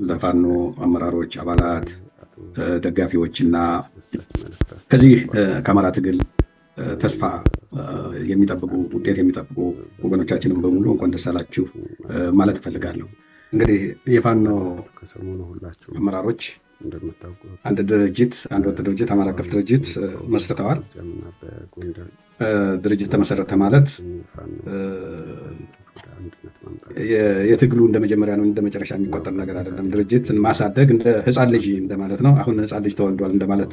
ለፋኖ አመራሮች፣ አባላት፣ ደጋፊዎችና ከዚህ ከአማራ ትግል ተስፋ የሚጠብቁ ውጤት የሚጠብቁ ወገኖቻችንን በሙሉ እንኳን ደስ አላችሁ ማለት እፈልጋለሁ። እንግዲህ የፋኖ አመራሮች አንድ ወጥ ድርጅት አማራ አቀፍ ድርጅት መስርተዋል። ድርጅት ተመሰረተ ማለት የትግሉ እንደ መጀመሪያ ነው እንደ መጨረሻ የሚቆጠር ነገር አይደለም። ድርጅትን ማሳደግ እንደ ሕፃን ልጅ እንደማለት ነው። አሁን ሕፃን ልጅ ተወልዷል እንደማለት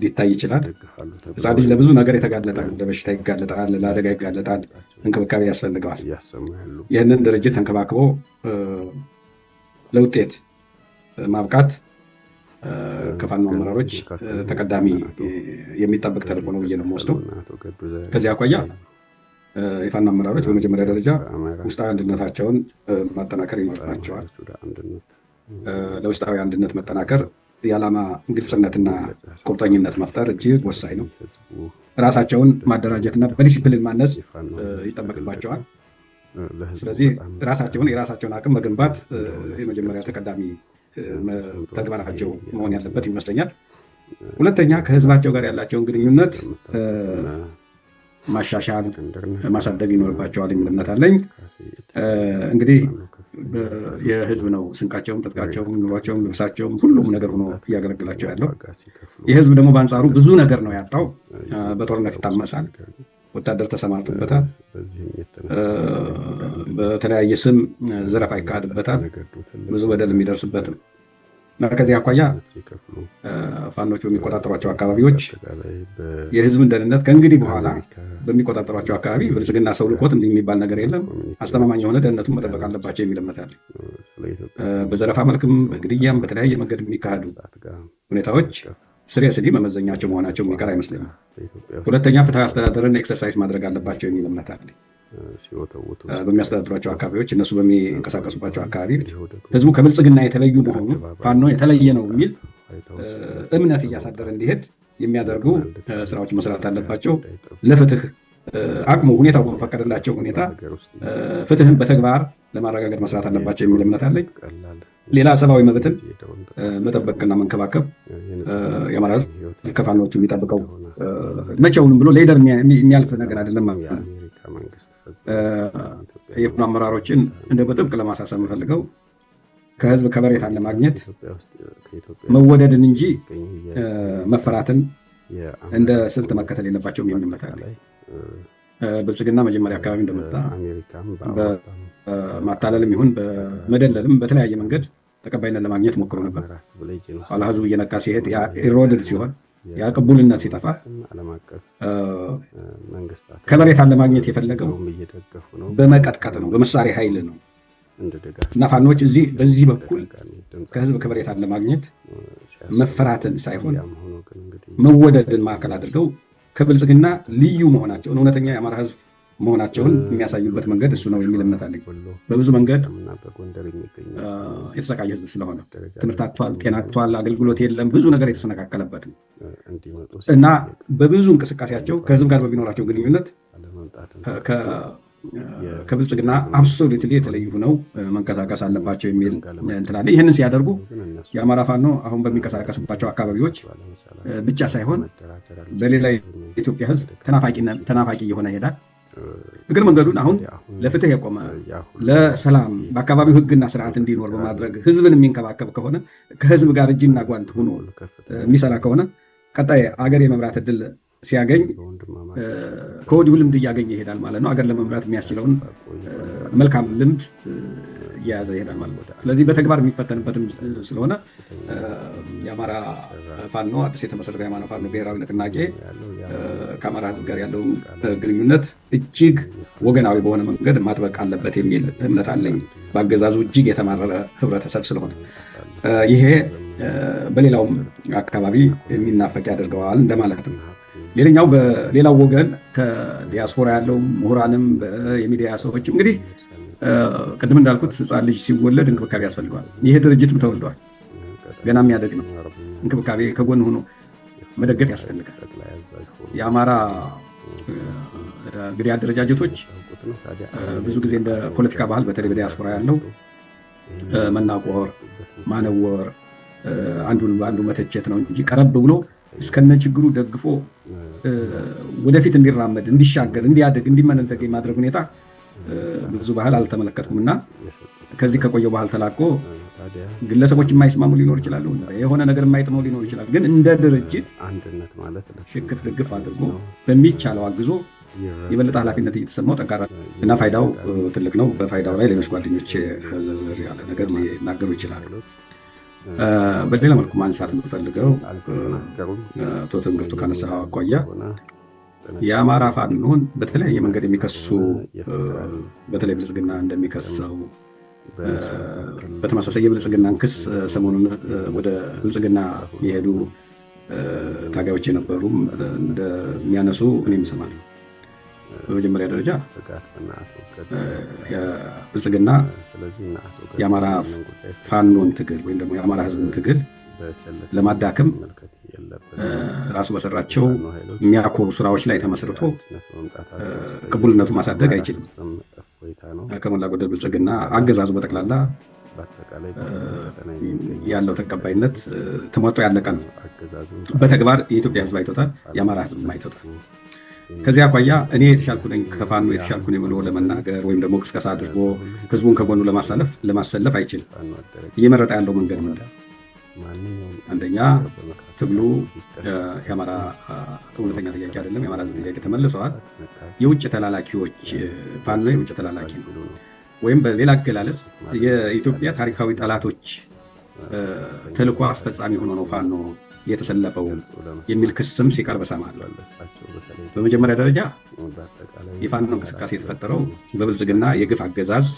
ሊታይ ይችላል። ሕፃን ልጅ ለብዙ ነገር የተጋለጠ ለበሽታ ይጋለጣል፣ ለአደጋ ይጋለጣል፣ እንክብካቤ ያስፈልገዋል። ይህንን ድርጅት ተንከባክቦ ለውጤት ማብቃት ከፋኖ አመራሮች ተቀዳሚ የሚጠበቅ ተልዕኮ ነው ብዬ ነው የምወስደው። ከዚህ አኳያ የፋኖ አመራሮች በመጀመሪያ ደረጃ ውስጣዊ አንድነታቸውን ማጠናከር ይኖርባቸዋል። ለውስጣዊ አንድነት መጠናከር የዓላማ ግልጽነትና ቁርጠኝነት መፍጠር እጅግ ወሳኝ ነው። ራሳቸውን ማደራጀትና በዲሲፕሊን ማነጽ ይጠበቅባቸዋል። ስለዚህ የራሳቸውን አቅም መገንባት የመጀመሪያ ተቀዳሚ ተግባራቸው መሆን ያለበት ይመስለኛል። ሁለተኛ ከህዝባቸው ጋር ያላቸውን ግንኙነት ማሻሻል፣ ማሳደግ ይኖርባቸዋል የሚል እምነት አለኝ። እንግዲህ የህዝብ ነው ስንቃቸውም፣ ትጥቃቸውም፣ ኑሯቸውም፣ ልብሳቸውም ሁሉም ነገር ሆኖ እያገለግላቸው ያለው። የህዝብ ደግሞ በአንጻሩ ብዙ ነገር ነው ያጣው። በጦርነት ይታመሳል፣ ወታደር ተሰማርቶበታል፣ በተለያየ ስም ዘረፋ ይካሄድበታል፣ ብዙ በደል የሚደርስበት ነው። ከዚህ አኳያ ፋኖች በሚቆጣጠሯቸው አካባቢዎች የህዝብን ደህንነት ከእንግዲህ በኋላ በሚቆጣጠሯቸው አካባቢ ብልጽግና ሰው ልኮት እንዲህ የሚባል ነገር የለም፣ አስተማማኝ የሆነ ደህንነቱን መጠበቅ አለባቸው የሚል እምነት አለ። በዘረፋ መልክም በግድያም በተለያየ መንገድ የሚካሄዱ ሁኔታዎች ሲሪየስሊ መመዘኛቸው መሆናቸው የሚቀር አይመስለኝም። ሁለተኛ ፍትህ አስተዳደርን ኤክሰርሳይዝ ማድረግ አለባቸው የሚል እምነት አለ። በሚያስተዳድሯቸው አካባቢዎች እነሱ በሚንቀሳቀሱባቸው አካባቢ ህዝቡ ከብልጽግና የተለዩ መሆኑ ፋኖ የተለየ ነው የሚል እምነት እያሳደረ እንዲሄድ የሚያደርጉ ስራዎች መስራት አለባቸው። ለፍትህ አቅሙ ሁኔታው በፈቀደላቸው ሁኔታ ፍትህን በተግባር ለማረጋገጥ መስራት አለባቸው የሚል እምነት አለኝ። ሌላ ሰብአዊ መብትን መጠበቅና መንከባከብ የአማራ ህዝብ ከፋኖቹ የሚጠብቀው መቼውንም ብሎ ሌደር የሚያልፍ ነገር አይደለም ማለት ነው። የፋኖ አመራሮችን እንደ በጥብቅ ለማሳሰብ የምፈልገው ከህዝብ ከበሬታን ለማግኘት መወደድን እንጂ መፈራትን እንደ ስልት መከተል የለባቸውም የሚል እምነት አለኝ። ብልጽግና መጀመሪያ አካባቢ እንደመጣ በማታለልም ይሁን በመደለልም በተለያየ መንገድ ተቀባይነት ለማግኘት ሞክሮ ነበር። ኋላ ህዝቡ እየነቃ ሲሄድ ኢሮድድ ሲሆን ያ ቅቡልነት ሲጠፋ ከበሬታን ለማግኘት የፈለገው በመቀጥቀጥ ነው፣ በመሳሪያ ኃይል ነው እና ፋኖች በዚህ በኩል ከህዝብ ከበሬታን ለማግኘት መፈራትን ሳይሆን መወደድን ማዕከል አድርገው ከብልጽግና ልዩ መሆናቸውን እውነተኛ የአማራ ህዝብ መሆናቸውን የሚያሳዩበት መንገድ እሱ ነው የሚል እምነት አለኝ። በብዙ መንገድ የተሰቃየ ህዝብ ስለሆነ ትምህርት አጥቷል፣ ጤና አጥቷል፣ አገልግሎት የለም፣ ብዙ ነገር የተሰነካከለበት ነው እና በብዙ እንቅስቃሴያቸው ከህዝብ ጋር በሚኖራቸው ግንኙነት ከብልጽግና አብሶሉትሊ የተለዩ ሆነው መንቀሳቀስ አለባቸው የሚል እንትን አለ። ይህንን ሲያደርጉ የአማራ ፋኖ አሁን በሚንቀሳቀስባቸው አካባቢዎች ብቻ ሳይሆን በሌላ የኢትዮጵያ ህዝብ ተናፋቂ እየሆነ ይሄዳል። እግር መንገዱን አሁን ለፍትህ የቆመ ለሰላም በአካባቢው ህግና ስርዓት እንዲኖር በማድረግ ህዝብን የሚንከባከብ ከሆነ ከህዝብ ጋር እጅና ጓንት ሆኖ የሚሰራ ከሆነ ቀጣይ አገር የመምራት እድል ሲያገኝ ከወዲሁ ልምድ እያገኘ ይሄዳል ማለት ነው። አገር ለመምራት የሚያስችለውን መልካም ልምድ እየያዘ ይሄዳል ማለት ነው። ስለዚህ በተግባር የሚፈተንበትም ስለሆነ የአማራ ፋኖ አዲስ የተመሰረተ የአማራ ፋኖ ብሔራዊ ንቅናቄ ከአማራ ህዝብ ጋር ያለውን ግንኙነት እጅግ ወገናዊ በሆነ መንገድ ማጥበቅ አለበት የሚል እምነት አለኝ። በአገዛዙ እጅግ የተማረረ ህብረተሰብ ስለሆነ ይሄ በሌላውም አካባቢ የሚናፈቅ ያደርገዋል እንደማለት ነው። ሌላኛው በሌላው ወገን ከዲያስፖራ ያለው ምሁራንም የሚዲያ ሰዎች እንግዲህ ቅድም እንዳልኩት ህፃን ልጅ ሲወለድ እንክብካቤ ያስፈልገዋል። ይሄ ድርጅትም ተወልዷል፣ ገና የሚያደግ ነው። እንክብካቤ ከጎን ሆኖ መደገፍ ያስፈልጋል። የአማራ እንግዲህ አደረጃጀቶች ብዙ ጊዜ እንደ ፖለቲካ ባህል በተለይ በዲያስፖራ ያለው መናቆር፣ ማነወር፣ አንዱን በአንዱ መተቸት ነው እንጂ ቀረብ ብሎ እስከነ ችግሩ ደግፎ ወደፊት እንዲራመድ፣ እንዲሻገር፣ እንዲያድግ፣ እንዲመነደግ የማድረግ ሁኔታ ብዙ ባህል አልተመለከትኩም እና ከዚህ ከቆየው ባህል ተላቆ ግለሰቦች የማይስማሙ ሊኖር ይችላሉ፣ የሆነ ነገር የማይጥመው ሊኖር ይችላል። ግን እንደ ድርጅት ሽክፍ ድግፍ አድርጎ በሚቻለው አግዞ የበለጠ ኃላፊነት እየተሰማው ጠንካራ እና ፋይዳው ትልቅ ነው። በፋይዳው ላይ ሌሎች ጓደኞች ዘርዘር ያለ ነገር ሊናገሩ ይችላሉ። በሌላ መልኩ ማንሳት የምፈልገው አቶ ትምህርቱ ካነሳው አኳያ የአማራ ፋኖን በተለያየ መንገድ የሚከሱ በተለይ ብልጽግና እንደሚከሰው በተመሳሳይ የብልጽግናን ክስ ሰሞኑን ወደ ብልጽግና የሄዱ ታጋዮች የነበሩም እንደሚያነሱ እኔም እሰማለሁ። በመጀመሪያ ደረጃ ብልጽግና የአማራ ፋኖን ትግል ወይም ደግሞ የአማራ ሕዝብን ትግል ለማዳከም ራሱ በሰራቸው የሚያኮሩ ስራዎች ላይ ተመስርቶ ቅቡልነቱ ማሳደግ አይችልም። ከሞላ ጎደል ብልጽግና አገዛዙ በጠቅላላ ያለው ተቀባይነት ተሟጦ ያለቀ ነው። በተግባር የኢትዮጵያ ሕዝብ አይቶታል፣ የአማራ ሕዝብ አይቶታል። ከዚህ አኳያ እኔ የተሻልኩ ነኝ ከፋኖ የተሻልኩ ነኝ ብሎ ለመናገር ወይም ደግሞ ቅስቀሳ አድርጎ ህዝቡን ከጎኑ ለማሰለፍ አይችልም። እየመረጠ ያለው መንገድ ምንድን? አንደኛ ትግሉ የአማራ እውነተኛ ጥያቄ አይደለም፣ የአማራ ህዝብ ጥያቄ ተመልሰዋል። የውጭ ተላላኪዎች ፋኖ የውጭ ተላላኪ ነው፣ ወይም በሌላ አገላለጽ የኢትዮጵያ ታሪካዊ ጠላቶች ተልዕኮ አስፈጻሚ ሆኖ ነው ፋኖ የተሰለፈው የሚል ክስም ሲቀርብ እሰማለሁ። በመጀመሪያ ደረጃ የፋኖ እንቅስቃሴ የተፈጠረው በብልጽግና የግፍ አገዛዝ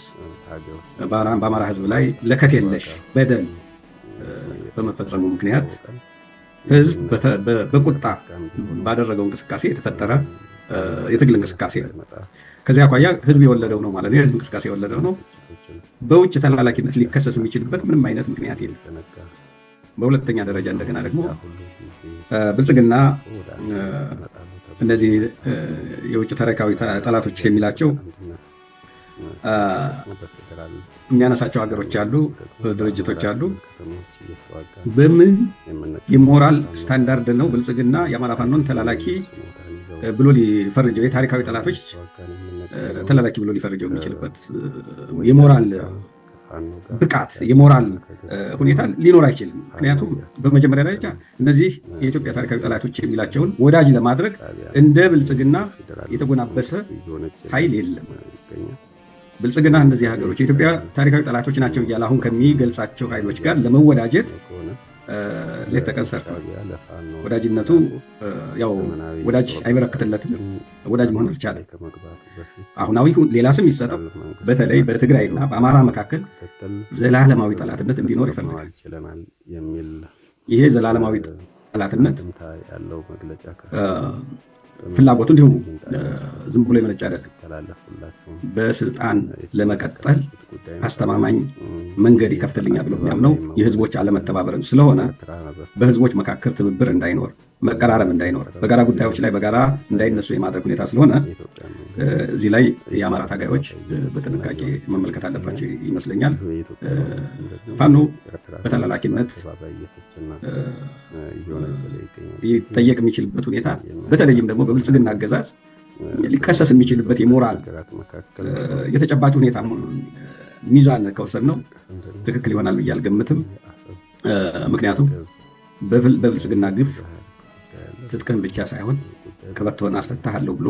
በአማራ ህዝብ ላይ ለከት የለሽ በደል በመፈጸሙ ምክንያት ህዝብ በቁጣ ባደረገው እንቅስቃሴ የተፈጠረ የትግል እንቅስቃሴ ነው። ከዚህ አኳያ ህዝብ የወለደው ነው ማለት ነው። የህዝብ እንቅስቃሴ የወለደው ነው። በውጭ ተላላኪነት ሊከሰስ የሚችልበት ምንም አይነት ምክንያት የለም። በሁለተኛ ደረጃ እንደገና ደግሞ ብልጽግና እነዚህ የውጭ ታሪካዊ ጠላቶች የሚላቸው የሚያነሳቸው ሀገሮች አሉ፣ ድርጅቶች አሉ። በምን የሞራል ስታንዳርድ ነው ብልጽግና የአማራ ፋኖን ተላላኪ ብሎ ሊፈርጀው የታሪካዊ ጠላቶች ተላላኪ ብሎ ሊፈርጀው የሚችልበት የሞራል ብቃት የሞራል ሁኔታ ሊኖር አይችልም። ምክንያቱም በመጀመሪያ ደረጃ እነዚህ የኢትዮጵያ ታሪካዊ ጠላቶች የሚላቸውን ወዳጅ ለማድረግ እንደ ብልጽግና የተጎናበሰ ኃይል የለም። ብልጽግና እነዚህ ሀገሮች የኢትዮጵያ ታሪካዊ ጠላቶች ናቸው እያለ አሁን ከሚገልጻቸው ኃይሎች ጋር ለመወዳጀት ሌት ተቀን ሰርተዋል። ወዳጅነቱ ያው ወዳጅ አይበረክትለትም፣ ወዳጅ መሆን አልቻለም። አሁናዊ ሌላ ስም ይሰጠው፣ በተለይ በትግራይና በአማራ መካከል ዘላለማዊ ጠላትነት እንዲኖር ይፈልጋል። ይሄ ዘላለማዊ ጠላትነት ፍላጎቱ እንዲሁም ዝም ብሎ የመነጨ አይደለም። በስልጣን ለመቀጠል አስተማማኝ መንገድ ይከፍትልኛል ብሎ የሚያምነው የህዝቦች አለመተባበርን ስለሆነ በህዝቦች መካከል ትብብር እንዳይኖር፣ መቀራረብ እንዳይኖር፣ በጋራ ጉዳዮች ላይ በጋራ እንዳይነሱ የማድረግ ሁኔታ ስለሆነ እዚህ ላይ የአማራ ታጋዮች በጥንቃቄ መመልከት አለባቸው ይመስለኛል። ፋኖ በተላላኪነት ሊጠየቅ የሚችልበት ሁኔታ በተለይም ደግሞ በብልጽግና አገዛዝ ሊከሰስ የሚችልበት የሞራል የተጨባጭ ሁኔታ ሚዛን ከወሰድ ነው ትክክል ይሆናል ብዬ አልገምትም። ምክንያቱም በብልጽግና ግፍ ትጥቅህን ብቻ ሳይሆን ቀበቶህን አስፈታሃለሁ ብሎ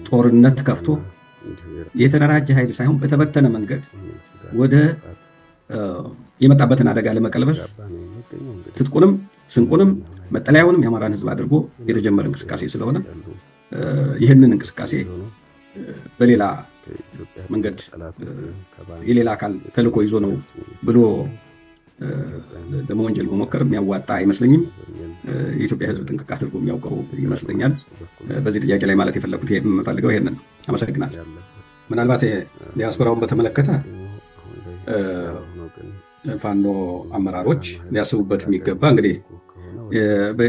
ጦርነት ከፍቶ የተደራጀ ኃይል ሳይሆን በተበተነ መንገድ ወደ የመጣበትን አደጋ ለመቀልበስ ትጥቁንም ስንቁንም መጠለያውንም የአማራን ህዝብ አድርጎ የተጀመረ እንቅስቃሴ ስለሆነ ይህንን እንቅስቃሴ በሌላ መንገድ የሌላ አካል ተልዕኮ ይዞ ነው ብሎ ለመወንጀል መሞከር የሚያዋጣ አይመስለኝም። የኢትዮጵያ ህዝብ ጥንቅቅ አድርጎ የሚያውቀው ይመስለኛል። በዚህ ጥያቄ ላይ ማለት የፈለኩት የምፈልገው ይሄንን ነው። አመሰግናለሁ። ምናልባት ዲያስፖራውን በተመለከተ ፋኖ አመራሮች ሊያስቡበት የሚገባ እንግዲህ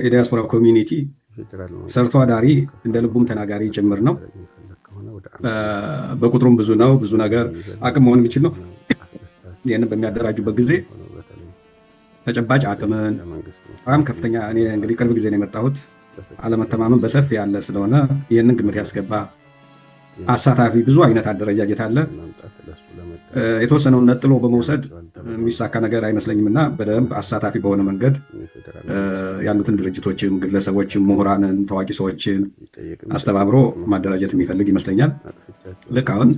የዲያስፖራ ኮሚኒቲ ሰርቶ አዳሪ እንደ ልቡም ተናጋሪ ጭምር ነው። በቁጥሩም ብዙ ነው። ብዙ ነገር አቅም መሆን የሚችል ነው። ይህንን በሚያደራጁበት ጊዜ ተጨባጭ አቅምን በጣም ከፍተኛ እኔ እንግዲህ ቅርብ ጊዜ ነው የመጣሁት አለመተማመን በሰፊ ያለ ስለሆነ ይህንን ግምት ያስገባ አሳታፊ ብዙ አይነት አደረጃጀት አለ። የተወሰነውን ነጥሎ በመውሰድ የሚሳካ ነገር አይመስለኝም እና በደንብ አሳታፊ በሆነ መንገድ ያሉትን ድርጅቶችን፣ ግለሰቦችን፣ ምሁራንን፣ ታዋቂ ሰዎችን አስተባብሮ ማደራጀት የሚፈልግ ይመስለኛል። ልክ አሁን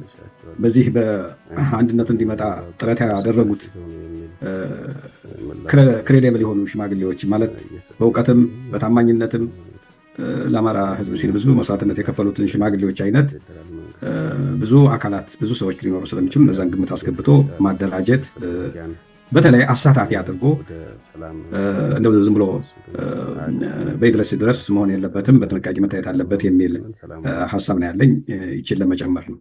በዚህ በአንድነቱ እንዲመጣ ጥረት ያደረጉት ክሬዲብል የሆኑ ሽማግሌዎች ማለት በእውቀትም በታማኝነትም ለአማራ ሕዝብ ሲል ብዙ መስዋዕትነት የከፈሉትን ሽማግሌዎች አይነት ብዙ አካላት ብዙ ሰዎች ሊኖሩ ስለሚችሉ እነዛን ግምት አስገብቶ ማደራጀት በተለይ አሳታፊ አድርጎ እንደው ዝም ብሎ በይድረስ ድረስ መሆን የለበትም፣ በጥንቃቄ መታየት አለበት የሚል ሀሳብ ነው ያለኝ። ይችን ለመጨመር ነው።